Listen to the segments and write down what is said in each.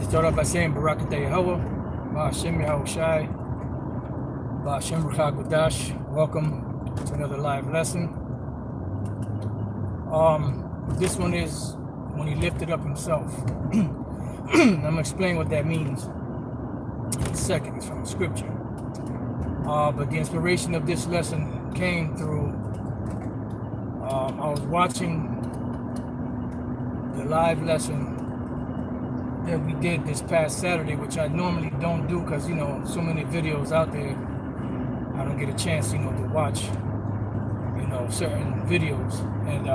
Start off by saying Barakatah Yahweh, Ba'ashem Yahushai, Ba'ashem Ruchah Gudash. Welcome to another live lesson. This one is when he lifted up himself. I'm going to explain what that means in a second. It's from scripture. But the inspiration of this lesson came through, I was watching the live lesson that we did this past Saturday, which I normally don't do because, so many videos out there, I don't get a chance, to watch, certain videos. And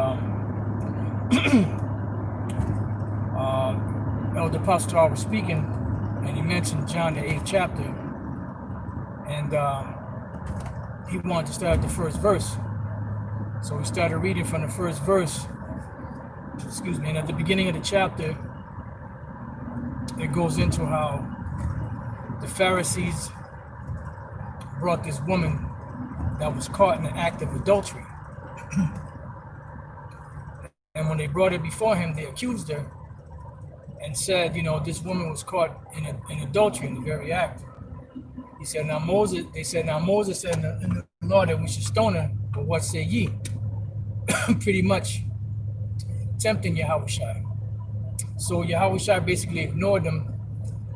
Elder Pastor was speaking, and he mentioned John the 8th chapter, and he wanted to start at the first verse. So we started reading from the first verse, and at the beginning of the chapter, it goes into how the Pharisees brought this woman that was caught in the act of adultery. And when they brought her before him, they accused her and said, this woman was caught in adultery in the very act. They said, now Moses said in the law that we should stone her, but what say ye? Pretty much tempting Yahushua. So Yahushua basically ignored them,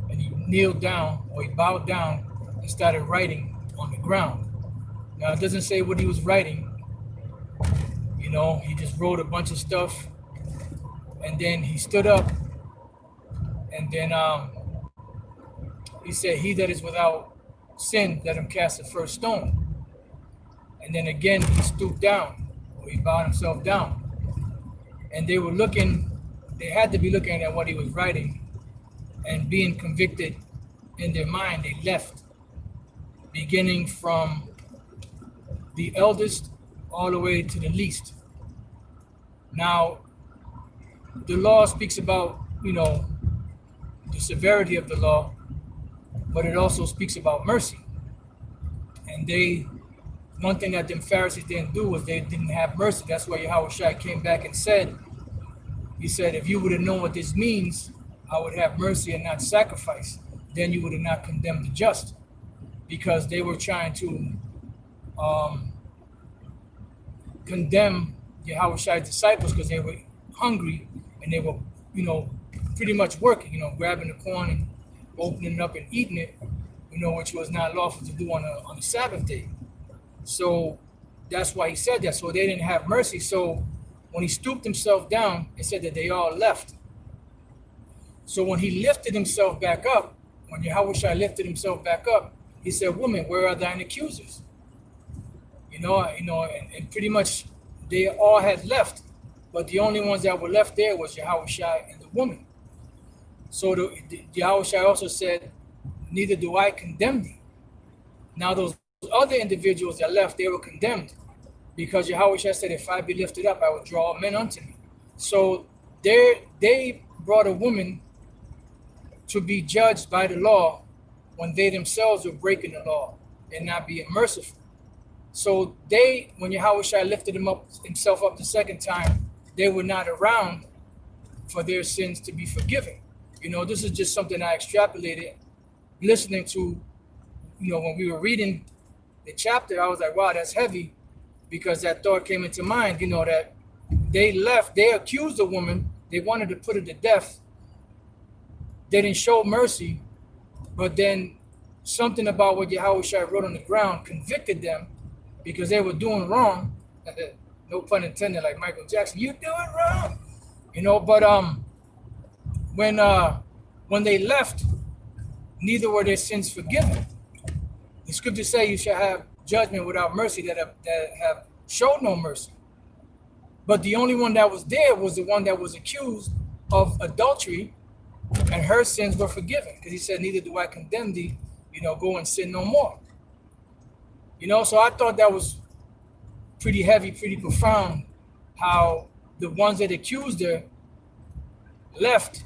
and he kneeled down, or he bowed down and started writing on the ground. Now it doesn't say what he was writing. He just wrote a bunch of stuff, and then he stood up, and then he said, "He that is without sin, let him cast the first stone." And then again he stooped down, or he bowed himself down, and they were looking. They had to be looking at what he was writing and being convicted in their mind. They left, beginning from the eldest all the way to the least. Now, the law speaks about, the severity of the law, but it also speaks about mercy. And one thing that them Pharisees didn't do was they didn't have mercy. That's why Yahushua came back and said, he said, if you would have known what this means, I would have mercy and not sacrifice. Then you would have not condemned the just. Because they were trying to condemn Yahushua's disciples because they were hungry and they were, pretty much working, grabbing the corn and opening it up and eating it, which was not lawful to do on a Sabbath day. So that's why he said that. So they didn't have mercy. So when he stooped himself down, it said that they all left. So when he lifted himself back up, when Yahushua lifted himself back up, he said, "Woman, where are thine accusers?" And pretty much they all had left, but the only ones that were left there was Yahushua and the woman. So Yahushua also said, "Neither do I condemn thee." Now those other individuals that left, they were condemned. Because Yahushua said, if I be lifted up, I will draw all men unto me. So they brought a woman to be judged by the law when they themselves were breaking the law and not being merciful. So when Yahushua lifted himself up the second time, they were not around for their sins to be forgiven. This is just something I extrapolated listening to, when we were reading the chapter. I was like, wow, that's heavy. Because that thought came into mind, that they left, they accused the woman, they wanted to put her to death. They didn't show mercy, but then something about what Yahushua wrote on the ground convicted them because they were doing wrong. No pun intended, like Michael Jackson, you're doing wrong. But when they left, neither were their sins forgiven. The scriptures say you shall have judgment without mercy that have showed no mercy. But the only one that was there was the one that was accused of adultery, and her sins were forgiven. Because he said, neither do I condemn thee, go and sin no more. So I thought that was pretty heavy, pretty profound, how the ones that accused her left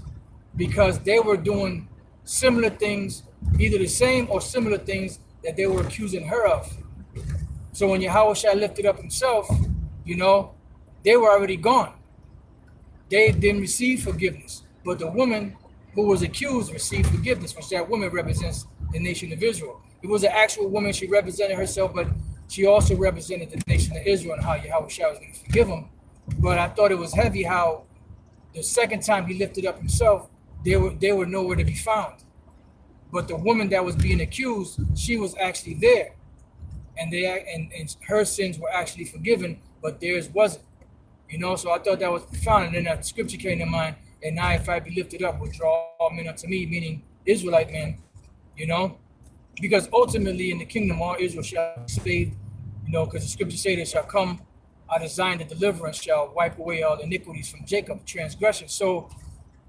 because they were doing similar things, either the same or similar things that they were accusing her of. So when Yahushua lifted up himself, they were already gone. They didn't receive forgiveness. But the woman who was accused received forgiveness, which that woman represents the nation of Israel. It was an actual woman. She represented herself, but she also represented the nation of Israel and how Yahweh was going to forgive him. But I thought it was heavy how the second time he lifted up himself, they were nowhere to be found. But the woman that was being accused, she was actually there, and and her sins were actually forgiven, but theirs wasn't. So I thought that was profound. And then that scripture came to mind, and now if I be lifted up, will draw all men unto me, meaning Israelite men, because ultimately in the kingdom all Israel shall be saved, because the scripture say they shall come out of Zion, the deliverance shall wipe away all iniquities from Jacob, transgressions. So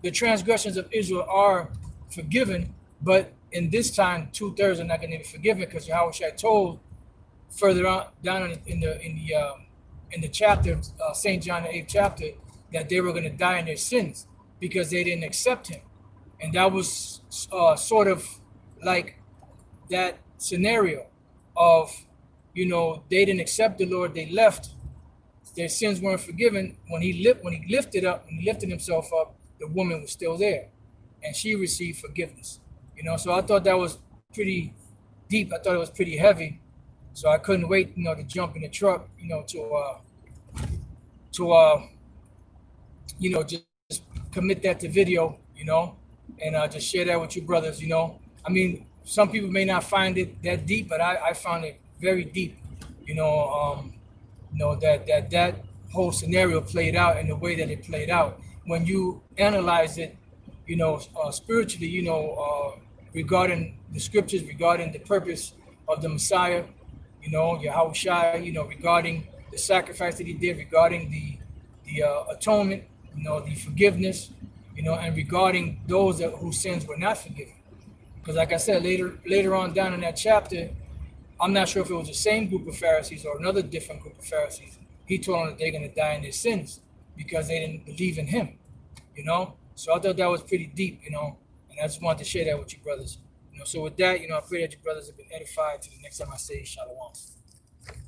the transgressions of Israel are forgiven, but in this time 2/3 are not going to be forgiven, because Yahweh Shai told further on down in the chapter, St. John the 8th chapter, that they were going to die in their sins because they didn't accept him. And that was sort of like that scenario of, they didn't accept the Lord, they left, their sins weren't forgiven. When he lifted himself up, the woman was still there, and she received forgiveness. So I thought that was pretty deep. I thought it was pretty heavy. So I couldn't wait, to jump in the truck, just commit that to video, and just share that with you brothers. I mean, some people may not find it that deep, but I found it very deep. That whole scenario played out in the way that it played out. When you analyze it, spiritually, regarding the scriptures, regarding the purpose of the Messiah, Yahweh Shai, regarding the sacrifice that he did, regarding the atonement, the forgiveness, and regarding those whose sins were not forgiven. Because like I said, later on down in that chapter, I'm not sure if it was the same group of Pharisees or another different group of Pharisees. He told them that they're going to die in their sins because they didn't believe in him, So I thought that was pretty deep, and I just wanted to share that with you brothers. So with that, I pray that you brothers have been edified. To the next time I say Shalom.